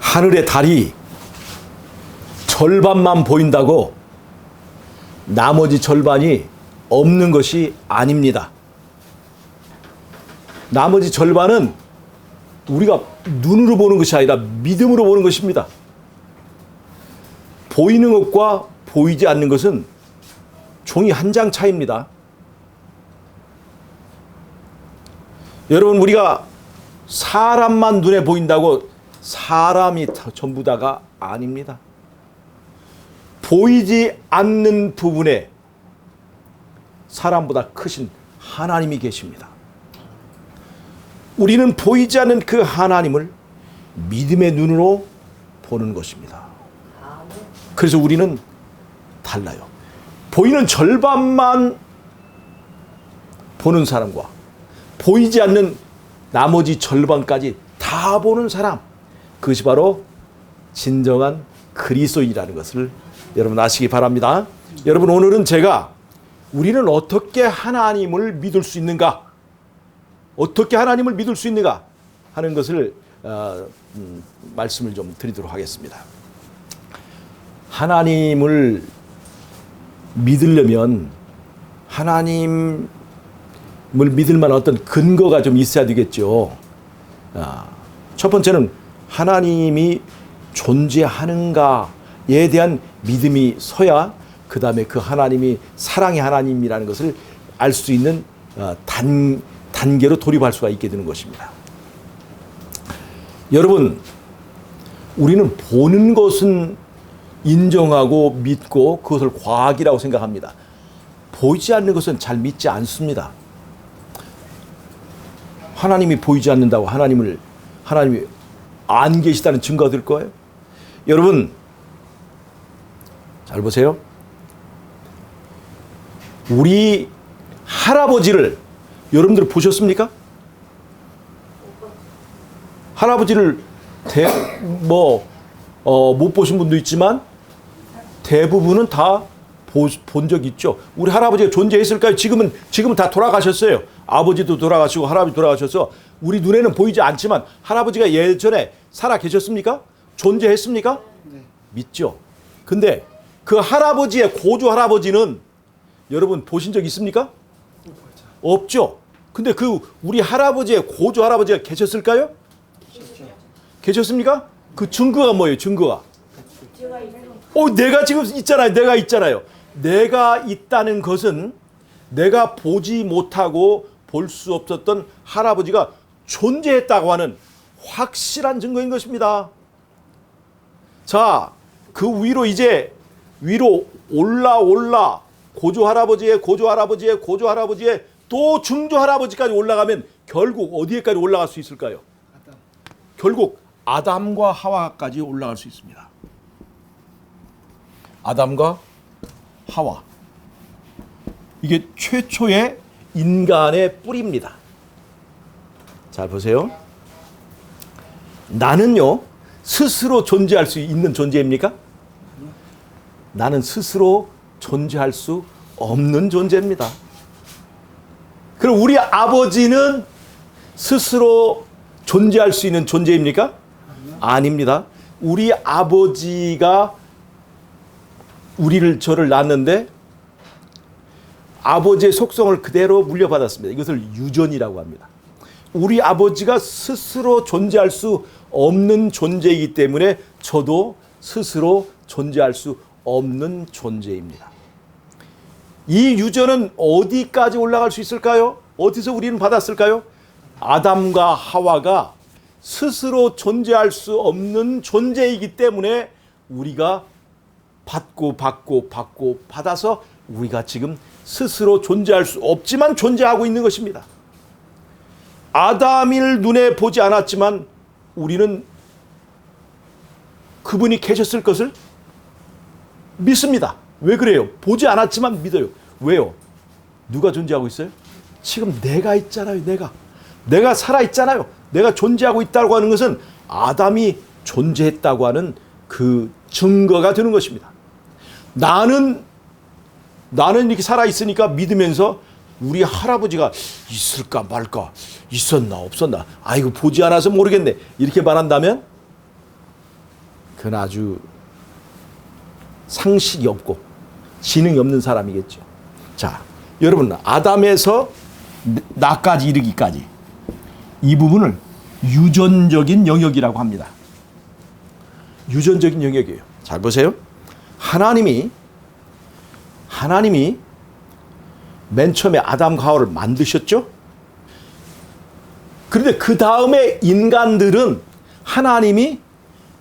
하늘의 달이 절반만 보인다고 나머지 절반이 없는 것이 아닙니다. 나머지 절반은 우리가 눈으로 보는 것이 아니라 믿음으로 보는 것입니다. 보이는 것과 보이지 않는 것은 종이 한 장 차이입니다. 여러분, 우리가 사람만 눈에 보인다고 사람이 전부 다가 아닙니다. 보이지 않는 부분에 사람보다 크신 하나님이 계십니다. 우리는 보이지 않는 그 하나님을 믿음의 눈으로 보는 것입니다. 그래서 우리는 달라요. 보이는 절반만 보는 사람과 보이지 않는 나머지 절반까지 다 보는 사람, 그것이 바로 진정한 그리스도인이라는 것을 여러분 아시기 바랍니다. 여러분, 오늘은 제가 우리는 어떻게 하나님을 믿을 수 있는가, 어떻게 하나님을 믿을 수 있는가 하는 것을 말씀을 좀 드리도록 하겠습니다. 하나님을 믿으려면 하나님을 믿을 만한 어떤 근거가 좀 있어야 되겠죠. 첫 번째는 하나님이 존재하는가에 대한 믿음이 서야 그 다음에 그 하나님이 사랑의 하나님이라는 것을 알 수 있는 단계로 돌입할 수가 있게 되는 것입니다. 여러분, 우리는 보는 것은 인정하고 믿고 그것을 과학이라고 생각합니다. 보이지 않는 것은 잘 믿지 않습니다. 하나님이 보이지 않는다고 하나님이 안 계시다는 증거가 될 거예요? 여러분, 잘 보세요. 우리 할아버지를 여러분들 보셨습니까? 할아버지를 못 보신 분도 있지만 대부분은 다 본 적 있죠. 우리 할아버지가 존재했을까요? 지금은 다 돌아가셨어요. 아버지도 돌아가시고 할아버지 돌아가셔서 우리 눈에는 보이지 않지만 할아버지가 예전에 살아 계셨습니까? 존재했습니까? 네. 믿죠. 근데 그 할아버지의 고조 할아버지는 여러분 보신 적 있습니까? 없죠. 근데 그 우리 할아버지의 고조 할아버지가 계셨을까요? 계셨습니까? 그 증거가 뭐예요? 증거가? 내가 지금 있잖아요. 내가 있잖아요. 내가 있다는 것은 내가 보지 못하고 볼 수 없었던 할아버지가 존재했다고 하는 확실한 증거인 것입니다. 자, 그 위로 올라 고조 할아버지의 또 증조 할아버지까지 올라가면 결국 어디에까지 올라갈 수 있을까요? 결국 아담과 하와까지 올라갈 수 있습니다. 아담과 하와. 이게 최초의 인간의 뿌리입니다. 잘 보세요. 나는요, 스스로 존재할 수 있는 존재입니까? 나는 스스로 존재할 수 없는 존재입니다. 그럼 우리 아버지는 스스로 존재할 수 있는 존재입니까? 아닙니다. 우리 아버지가 저를 낳았는데 아버지의 속성을 그대로 물려받았습니다. 이것을 유전이라고 합니다. 우리 아버지가 스스로 존재할 수 없는 존재이기 때문에 저도 스스로 존재할 수 없는 존재입니다. 이 유전은 어디까지 올라갈 수 있을까요? 어디서 우리는 받았을까요? 아담과 하와가 스스로 존재할 수 없는 존재이기 때문에 우리가 받아서 우리가 지금 스스로 존재할 수 없지만 존재하고 있는 것입니다. 아담을 눈에 보지 않았지만 우리는 그분이 계셨을 것을 믿습니다. 왜 그래요? 보지 않았지만 믿어요. 왜요? 누가 존재하고 있어요? 지금 내가 있잖아요. 내가 살아있잖아요. 내가 존재하고 있다고 하는 것은 아담이 존재했다고 하는 그 증거가 되는 것입니다. 나는 이렇게 살아있으니까 믿으면서 우리 할아버지가 있을까 말까, 있었나 없었나, 아이고 보지 않아서 모르겠네, 이렇게 말한다면 그건 아주 상식이 없고 지능이 없는 사람이겠죠. 자, 여러분, 아담에서 나까지 이르기까지 이 부분을 유전적인 영역이라고 합니다. 유전적인 영역이에요. 잘 보세요. 하나님이 맨 처음에 아담과 하와를 만드셨죠. 그런데 그 다음에 인간들은 하나님이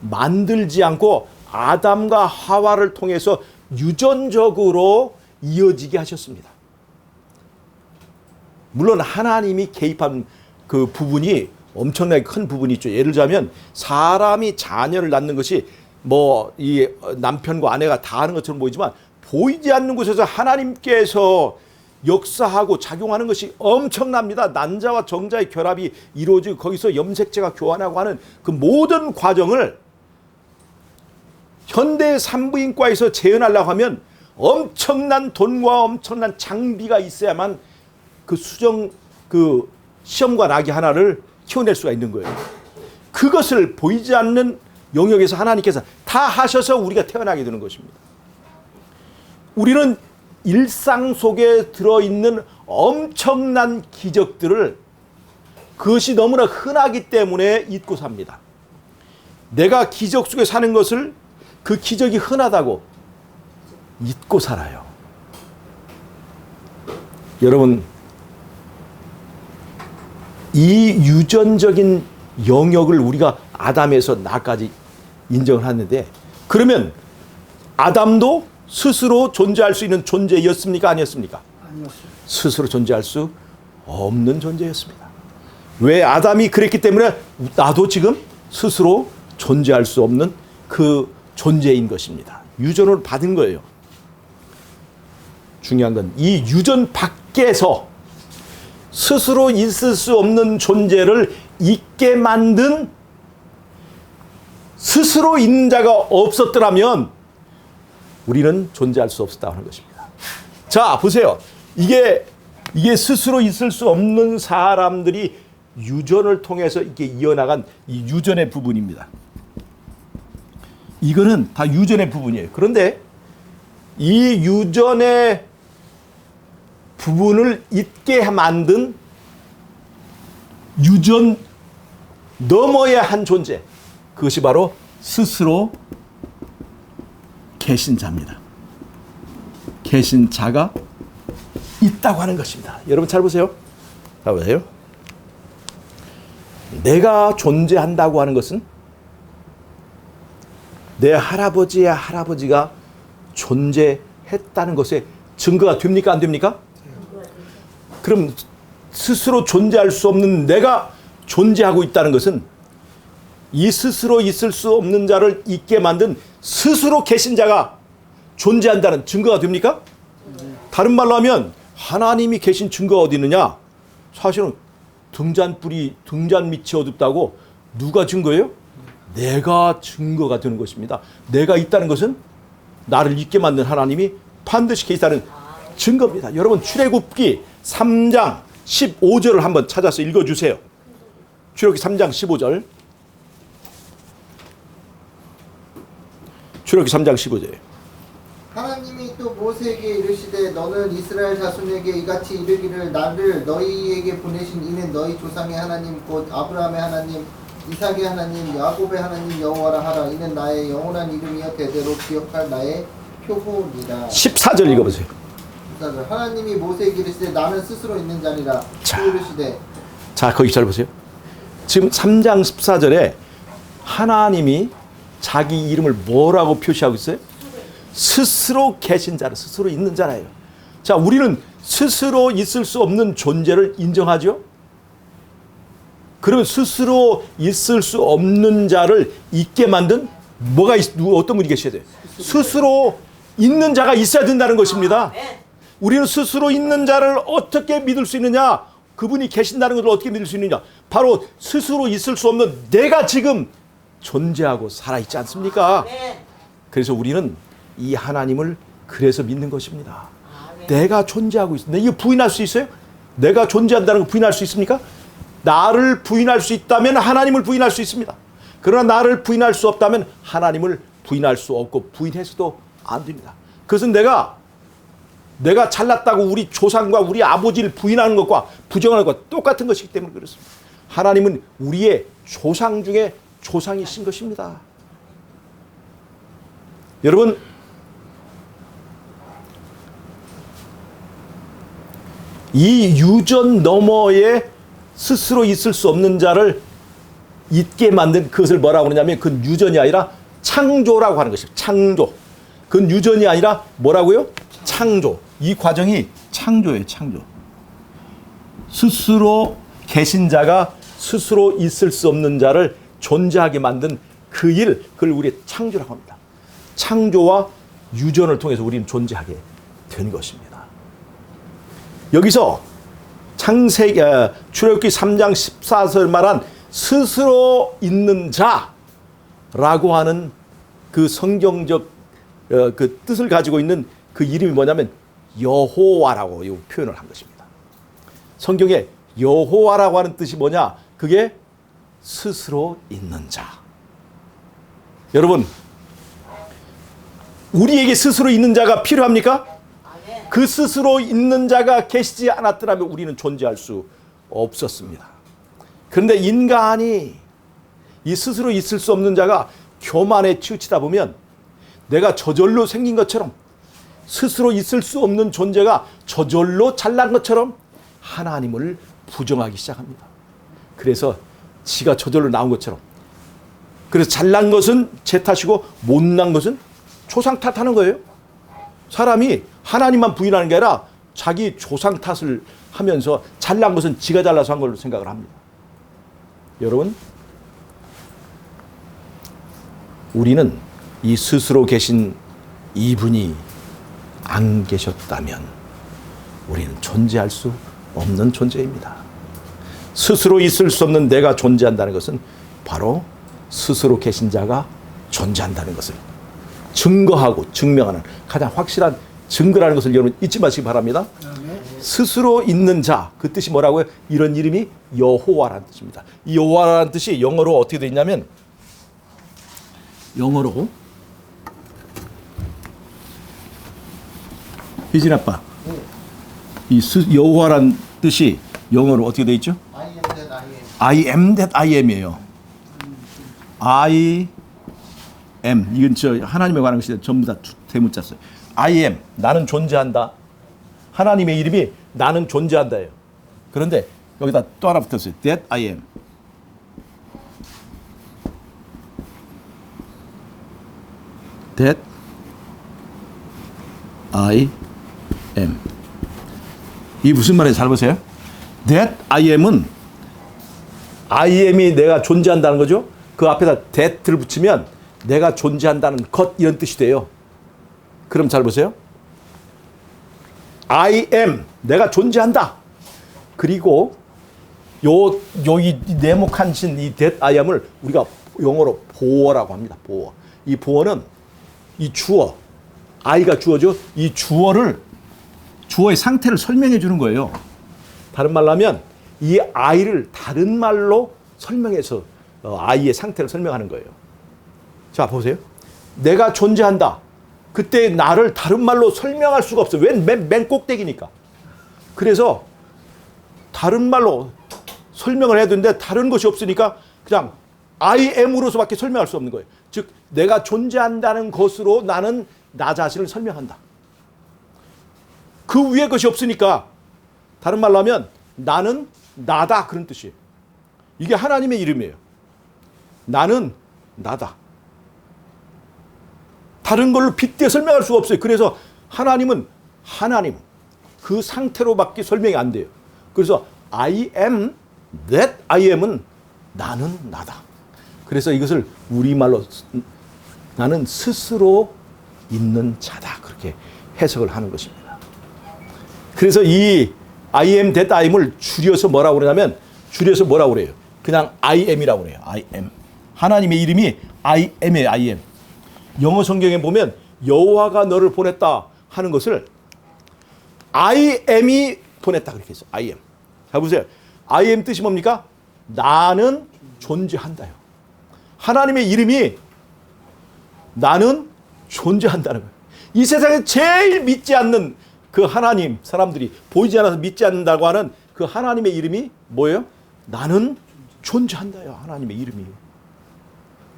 만들지 않고 아담과 하와를 통해서 유전적으로 이어지게 하셨습니다. 물론 하나님이 개입한 그 부분이 엄청나게 큰 부분이 있죠. 예를 들자면 사람이 자녀를 낳는 것이 뭐 이 남편과 아내가 다 하는 것처럼 보이지만 보이지 않는 곳에서 하나님께서 역사하고 작용하는 것이 엄청납니다. 난자와 정자의 결합이 이루어지고 거기서 염색체가 교환하고 하는 그 모든 과정을 현대 산부인과에서 재현하려고 하면 엄청난 돈과 엄청난 장비가 있어야만 그 시험관 아기 하나를 키워낼 수가 있는 거예요. 그것을 보이지 않는 영역에서 하나님께서 다 하셔서 우리가 태어나게 되는 것입니다. 우리는 일상 속에 들어있는 엄청난 기적들을 그것이 너무나 흔하기 때문에 잊고 삽니다. 내가 기적 속에 사는 것을 그 기적이 흔하다고 잊고 살아요. 여러분, 이 유전적인 영역을 우리가 아담에서 나까지 인정을 하는데, 그러면 아담도 스스로 존재할 수 있는 존재였습니까? 아니었습니까? 아니었어요. 스스로 존재할 수 없는 존재였습니다. 왜? 아담이 그랬기 때문에 나도 지금 스스로 존재할 수 없는 그 존재인 것입니다. 유전을 받은 거예요. 중요한 건 이 유전 밖에서 스스로 있을 수 없는 존재를 있게 만든 스스로 있는 자가 없었더라면 우리는 존재할 수 없었다고 하는 것입니다. 자, 보세요. 이게 스스로 있을 수 없는 사람들이 유전을 통해서 이렇게 이어나간 이 유전의 부분입니다. 이거는 다 유전의 부분이에요. 그런데 이 유전의 부분을 있게 만든 유전 너머의 한 존재, 그것이 바로 스스로 계신 자입니다. 계신 자가 있다고 하는 것입니다. 여러분 잘 보세요. 잘 보세요. 내가 존재한다고 하는 것은 내 할아버지의 할아버지가 존재했다는 것에 증거가 됩니까? 안 됩니까? 그럼 스스로 존재할 수 없는 내가 존재하고 있다는 것은 이 스스로 있을 수 없는 자를 있게 만든 스스로 계신 자가 존재한다는 증거가 됩니까? 다른 말로 하면 하나님이 계신 증거가 어디 있느냐? 사실은 등잔 밑이 어둡다고 누가 증거예요? 내가 증거가 되는 것입니다. 내가 있다는 것은 나를 있게 만든 하나님이 반드시 계시다는 증거입니다. 여러분, 출애굽기 3장 15절을 한번 찾아서 읽어주세요. 출애굽기 3장 15절. 출애굽기 3장 15절. 하나님이 또 모세에게 이르시되 너는 이스라엘 자손에게 이같이 이르기를 나를 너희에게 보내신 이는 너희 조상의 하나님 곧 아브라함의 하나님 이삭의 하나님 야곱의 하나님 여호와라 하라. 이는 나의 영원한 이름이여 대대로 기억할 나의 표고니라. 14절 읽어보세요. 14절. 하나님이 모세에게 이르시되 나는 스스로 있는 자니라. 자. 또 이르시되. 자, 거기 잘 보세요. 지금 3장 14절에 하나님이 자기 이름을 뭐라고 표시하고 있어요? 스스로 계신 자라, 스스로 있는 자라예요. 자, 우리는 스스로 있을 수 없는 존재를 인정하죠? 그러면 스스로 있을 수 없는 자를 있게 만든 어떤 분이 계셔야 돼요? 스스로 있는 자가 있어야 된다는 것입니다. 우리는 스스로 있는 자를 어떻게 믿을 수 있느냐? 그분이 계신다는 것을 어떻게 믿을 수 있느냐? 바로 스스로 있을 수 없는 내가 지금 존재하고 살아있지 않습니까? 그래서 우리는 이 하나님을 그래서 믿는 것입니다. 내가 존재하고 있습니다. 이거 부인할 수 있어요? 내가 존재한다는 거 부인할 수 있습니까? 나를 부인할 수 있다면 하나님을 부인할 수 있습니다. 그러나 나를 부인할 수 없다면 하나님을 부인할 수 없고 부인해서도 안 됩니다. 그것은 내가 잘났다고 우리 조상과 우리 아버지를 부인하는 것과 부정하는 것과 똑같은 것이기 때문에 그렇습니다. 하나님은 우리의 조상 중에 조상이신 것입니다. 여러분, 이 유전 너머에 스스로 있을 수 없는 자를 있게 만든 그것을 뭐라고 그러냐면 그건 유전이 아니라 창조라고 하는 것입니다. 창조. 그건 유전이 아니라 뭐라고요? 창조. 이 과정이 창조예요. 창조. 스스로 계신 자가 스스로 있을 수 없는 자를 존재하게 만든 그 일, 그걸 우리 창조라고 합니다. 창조와 유전을 통해서 우리는 존재하게 된 것입니다. 여기서 출애굽기 3장 14절 말한 스스로 있는 자라고 하는 그 성경적 그 뜻을 가지고 있는 그 이름이 뭐냐면 여호와라고 이 표현을 한 것입니다. 성경에 여호와라고 하는 뜻이 뭐냐? 그게 스스로 있는 자. 여러분, 우리에게 스스로 있는 자가 필요합니까? 그 스스로 있는 자가 계시지 않았더라면 우리는 존재할 수 없었습니다. 그런데 인간이 이 스스로 있을 수 없는 자가 교만에 치우치다 보면 내가 저절로 생긴 것처럼 스스로 있을 수 없는 존재가 저절로 잘난 것처럼 하나님을 부정하기 시작합니다. 그래서 지가 저절로 나온 것처럼, 그래서 잘난 것은 제 탓이고 못난 것은 조상 탓하는 거예요. 사람이 하나님만 부인하는 게 아니라 자기 조상 탓을 하면서 잘난 것은 지가 잘나서 한 걸로 생각을 합니다. 여러분, 우리는 이 스스로 계신 이분이 안 계셨다면 우리는 존재할 수 없는 존재입니다. 스스로 있을 수 없는 내가 존재한다는 것은 바로 스스로 계신 자가 존재한다는 것을 증거하고 증명하는 가장 확실한 증거라는 것을 여러분 잊지 마시기 바랍니다. 스스로 있는 자, 그 뜻이 뭐라고요? 이런 이름이 여호와라는 뜻입니다. 이 여호와라는 뜻이 영어로 어떻게 되어 있냐면, 영어로 희진 아빠, 이 여호와라는 뜻이 영어로 어떻게 되어 있죠? I am that I am이에요. I am, 이건 저 하나님에 관한 것이 전부 다 대문자 써요. I am, 나는 존재한다. 하나님의 이름이 나는 존재한다예요. 그런데 여기다 또 하나 붙었어요. That I am. That I am. 이 무슨 말인지 잘 보세요. That I am은 I am이 내가 존재한다는 거죠. 그 앞에다 that를 붙이면 내가 존재한다는 것, 이런 뜻이 돼요. 그럼 잘 보세요. I am, 내가 존재한다. 그리고 이 네모칸 신 이 that I am을 우리가 영어로 보어라고 합니다. 보어. 이 보어는 이 주어, I가 주어죠. 이 주어의 상태를 설명해 주는 거예요. 다른 말로 하면 이 I를 다른 말로 설명해서 I의 상태를 설명하는 거예요. 자, 보세요. 내가 존재한다. 그때 나를 다른 말로 설명할 수가 없어요. 맨 꼭대기니까. 그래서 다른 말로 설명을 해야 되는데 다른 것이 없으니까 그냥 I am으로서밖에 설명할 수 없는 거예요. 즉, 내가 존재한다는 것으로 나는 나 자신을 설명한다. 그 위에 것이 없으니까 다른 말로 하면 나는 나다, 그런 뜻이에요. 이게 하나님의 이름이에요. 나는 나다. 다른 걸로 빗대 설명할 수가 없어요. 그래서 하나님은 하나님, 그 상태로밖에 설명이 안 돼요. 그래서 I am that I am은 나는 나다. 그래서 이것을 우리말로 나는 스스로 있는 자다, 그렇게 해석을 하는 것입니다. 그래서 이 I am that I am을 줄여서 뭐라고 그러냐면, 줄여서 뭐라고 그래요? 그냥 I am이라고 그래요. I am. 하나님의 이름이 I am이에요. I am. 영어 성경에 보면 여호와가 너를 보냈다 하는 것을 I am이 보냈다, 그렇게 했어요. I am. 자, 보세요. I am 뜻이 뭡니까? 나는 존재한다요. 하나님의 이름이 나는 존재한다는 거예요. 이 세상에 제일 믿지 않는 그 하나님, 사람들이 보이지 않아서 믿지 않는다고 하는 그 하나님의 이름이 뭐예요? 나는 존재한다요. 하나님의 이름이.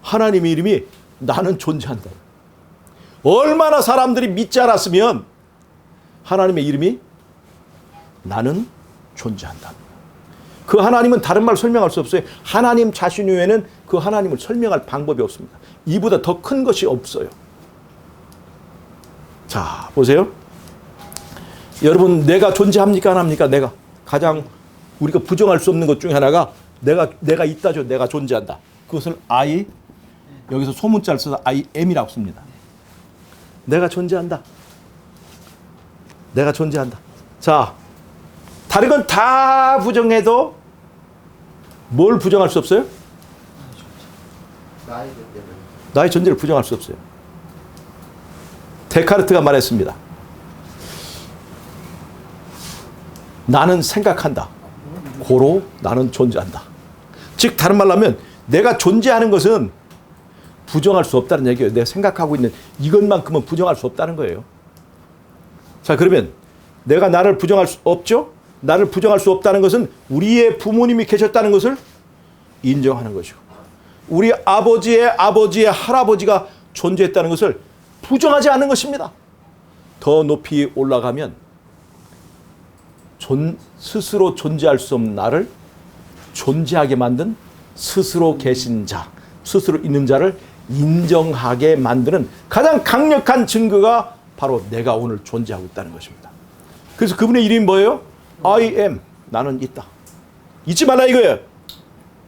하나님의 이름이 나는 존재한다. 얼마나 사람들이 믿지 않았으면 하나님의 이름이 나는 존재한다. 그 하나님은 다른 말 설명할 수 없어요. 하나님 자신 외에는 그 하나님을 설명할 방법이 없습니다. 이보다 더 큰 것이 없어요. 자, 보세요. 여러분, 내가 존재합니까? 안 합니까? 내가. 가장 우리가 부정할 수 없는 것 중에 하나가 내가 있다죠. 내가 존재한다. 그것을 I, 여기서 소문자를 써서 I am이라고 씁니다. 내가 존재한다. 내가 존재한다. 자, 다른 건 다 부정해도 뭘 부정할 수 없어요? 나의 존재를 부정할 수 없어요. 데카르트가 말했습니다. 나는 생각한다. 고로 나는 존재한다. 즉 다른 말로 하면 내가 존재하는 것은 부정할 수 없다는 얘기예요. 내가 생각하고 있는 이것만큼은 부정할 수 없다는 거예요. 자, 그러면 내가 나를 부정할 수 없죠? 나를 부정할 수 없다는 것은 우리의 부모님이 계셨다는 것을 인정하는 것이고, 우리 아버지의 할아버지가 존재했다는 것을 부정하지 않는 것입니다. 더 높이 올라가면 스스로 존재할 수 없는 나를 존재하게 만든 스스로 계신 자, 스스로 있는 자를 인정하게 만드는 가장 강력한 증거가 바로 내가 오늘 존재하고 있다는 것입니다. 그래서 그분의 이름이 뭐예요? I am, 나는 있다. 잊지 말라 이거예요.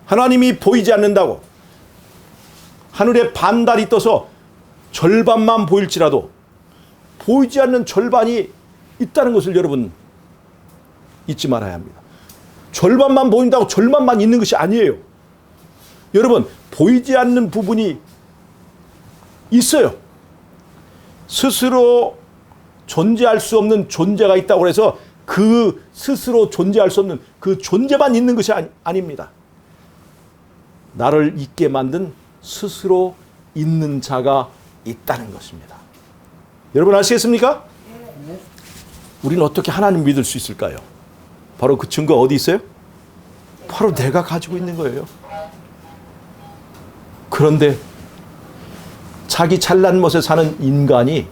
하나님이 보이지 않는다고 하늘에 반달이 떠서 절반만 보일지라도 보이지 않는 절반이 있다는 것을 여러분 잊지 말아야 합니다. 절반만 보인다고 절반만 있는 것이 아니에요. 여러분, 보이지 않는 부분이 있어요. 스스로 존재할 수 없는 존재가 있다고 해서 그 스스로 존재할 수 없는 그 존재만 있는 것이 아닙니다. 나를 있게 만든 스스로 있는 자가 있다는 것입니다. 여러분 아시겠습니까? 우리는 어떻게 하나님 믿을 수 있을까요? 바로 그 증거 어디 있어요? 바로 내가 가지고 있는 거예요. 그런데 자기 잘난 멋에 사는 인간이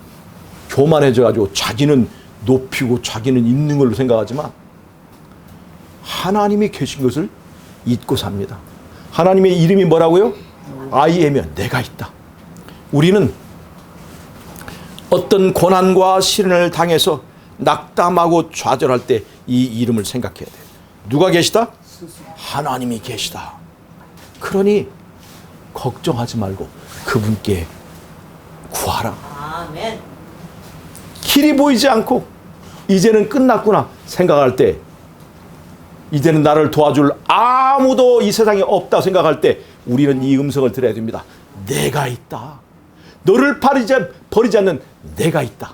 교만해져가지고 자기는 높이고 자기는 있는 걸로 생각하지만 하나님이 계신 것을 잊고 삽니다. 하나님의 이름이 뭐라고요? I am이면 내가 있다. 우리는 어떤 고난과 시련을 당해서 낙담하고 좌절할 때 이 이름을 생각해야 돼요. 누가 계시다? 하나님이 계시다. 그러니 걱정하지 말고 그분께 구하라. 아멘. 길이 보이지 않고 이제는 끝났구나 생각할 때, 이제는 나를 도와줄 아무도 이 세상에 없다 생각할 때 우리는 이 음성을 들어야 됩니다. 내가 있다. 너를 버리지 않는 내가 있다.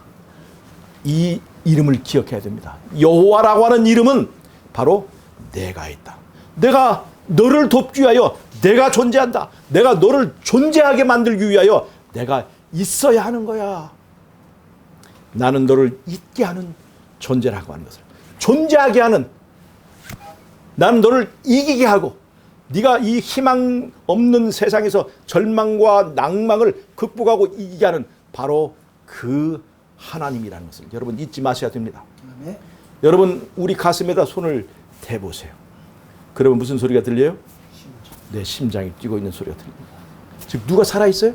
이 이름을 기억해야 됩니다. 여호와라고 하는 이름은 바로 내가 있다. 내가 너를 돕기 위하여 내가 존재한다. 내가 너를 존재하게 만들기 위하여 내가 있어야 하는 거야. 나는 너를 있게 하는 존재라고 하는 것을, 존재하게 하는, 나는 너를 이기게 하고 네가 이 희망 없는 세상에서 절망과 낭망을 극복하고 이기게 하는 바로 그 하나님이라는 것을 여러분 잊지 마셔야 됩니다. 네. 여러분 우리 가슴에다 손을 대보세요. 그러면 무슨 소리가 들려요? 내 심장이 뛰고 있는 소리가 들립니다. 즉 누가 살아있어요?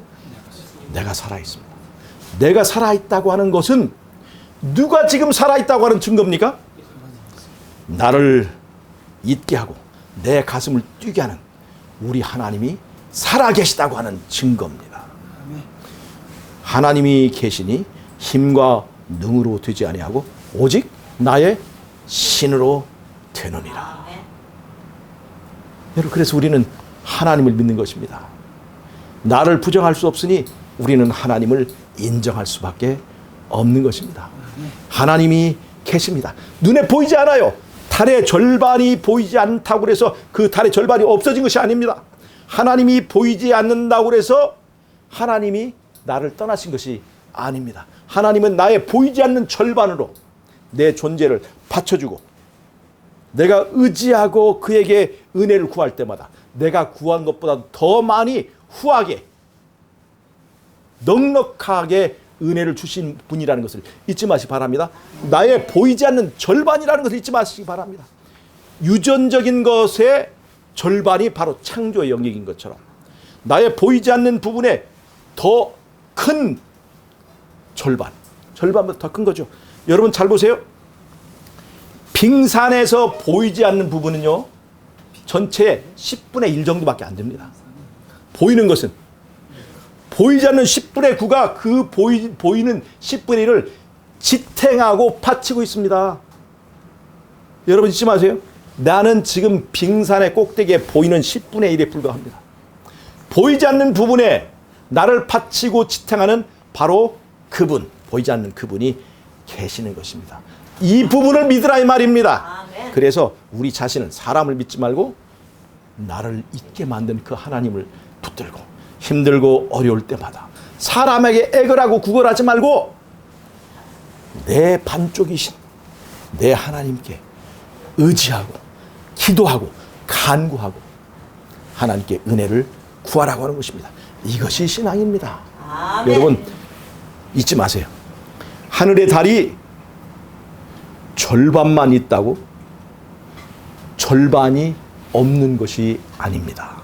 내가 살아있습니다. 내가 살아있다고 하는 것은 누가 지금 살아있다고 하는 증거입니까? 나를 잊게 하고 내 가슴을 뛰게 하는 우리 하나님이 살아계시다고 하는 증거입니다. 하나님이 계시니 힘과 능으로 되지 아니하고 오직 나의 신으로 되느니라. 여러분, 그래서 우리는 하나님을 믿는 것입니다. 나를 부정할 수 없으니 우리는 하나님을 인정할 수밖에 없는 것입니다. 하나님이 계십니다. 눈에 보이지 않아요. 달의 절반이 보이지 않다고 해서 그 달의 절반이 없어진 것이 아닙니다. 하나님이 보이지 않는다고 해서 하나님이 나를 떠나신 것이 아닙니다. 하나님은 나의 보이지 않는 절반으로 내 존재를 받쳐주고, 내가 의지하고 그에게 은혜를 구할 때마다 내가 구한 것보다 더 많이 후하게 넉넉하게 은혜를 주신 분이라는 것을 잊지 마시기 바랍니다. 나의 보이지 않는 절반이라는 것을 잊지 마시기 바랍니다. 유전적인 것의 절반이 바로 창조의 영역인 것처럼 나의 보이지 않는 부분에 더 큰 절반보다 더 큰 거죠. 여러분 잘 보세요. 빙산에서 보이지 않는 부분은요, 전체의 10분의 1 정도밖에 안 됩니다. 보이는 것은 보이지 않는 10분의 9가 그 보이는 10분의 1을 지탱하고 받치고 있습니다. 여러분 잊지 마세요. 나는 지금 빙산의 꼭대기에 보이는 10분의 1에 불과합니다. 보이지 않는 부분에 나를 받치고 지탱하는 바로 그분, 보이지 않는 그분이 계시는 것입니다. 이 부분을 믿으라 이 말입니다. 아멘. 그래서 우리 자신은 사람을 믿지 말고 나를 잊게 만든 그 하나님을 붙들고 힘들고 어려울 때마다 사람에게 애걸하고 구걸하지 말고 내 반쪽이신 내 하나님께 의지하고 기도하고 간구하고 하나님께 은혜를 구하라고 하는 것입니다. 이것이 신앙입니다. 아멘. 여러분 잊지 마세요. 하늘의 달이 절반만 있다고 절반이 없는 것이 아닙니다.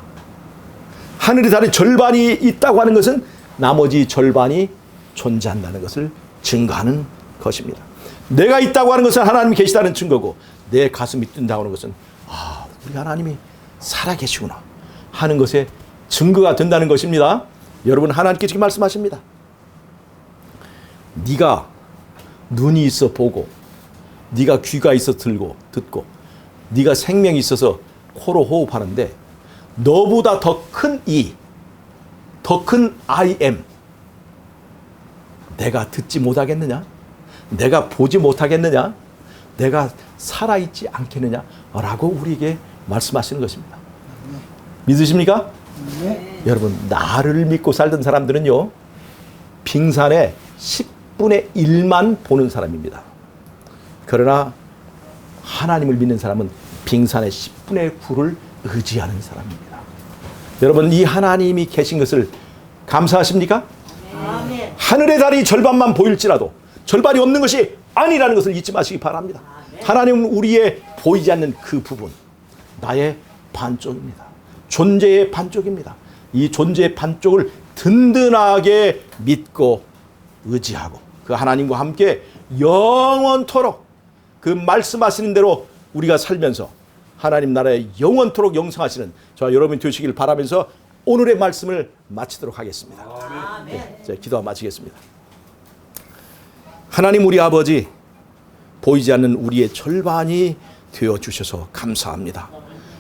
하늘의 달이 절반이 있다고 하는 것은 나머지 절반이 존재한다는 것을 증거하는 것입니다. 내가 있다고 하는 것은 하나님이 계시다는 증거고, 내 가슴이 뛴다고 하는 것은 우리 하나님이 살아계시구나 하는 것에 증거가 된다는 것입니다. 여러분 하나님께 지금 말씀하십니다. 네가 눈이 있어 보고, 네가 귀가 있어 들고 듣고, 네가 생명이 있어서 코로 호흡하는데 너보다 더 큰 더 큰 I am 내가 듣지 못하겠느냐? 내가 보지 못하겠느냐? 내가 살아있지 않겠느냐? 라고 우리에게 말씀하시는 것입니다. 믿으십니까? 네. 여러분 나를 믿고 살던 사람들은요, 빙산의 10분의 1만 보는 사람입니다. 그러나 하나님을 믿는 사람은 빙산의 10분의 9를 의지하는 사람입니다. 여러분 이 하나님이 계신 것을 감사하십니까? 아멘. 하늘의 달이 절반만 보일지라도 절반이 없는 것이 아니라는 것을 잊지 마시기 바랍니다. 하나님은 우리의 보이지 않는 그 부분, 나의 반쪽입니다. 존재의 반쪽입니다. 이 존재의 반쪽을 든든하게 믿고 의지하고 그 하나님과 함께 영원토록 그 말씀하시는 대로 우리가 살면서 하나님 나라에 영원토록 영생하시는 저와 여러분이 되시길 바라면서 오늘의 말씀을 마치도록 하겠습니다. 아멘. 자, 기도하 마치겠습니다. 하나님 우리 아버지, 보이지 않는 우리의 절반이 되어주셔서 감사합니다.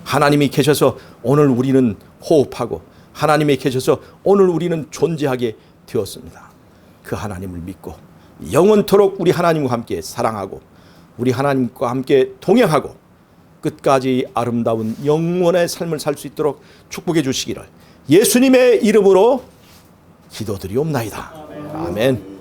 하나님이 계셔서 오늘 우리는 호흡하고 하나님이 계셔서 오늘 우리는 존재하게 되었습니다. 그 하나님을 믿고 영원토록 우리 하나님과 함께 사랑하고 우리 하나님과 함께 동행하고 끝까지 아름다운 영원의 삶을 살 수 있도록 축복해 주시기를 예수님의 이름으로 기도드리옵나이다. 아멘.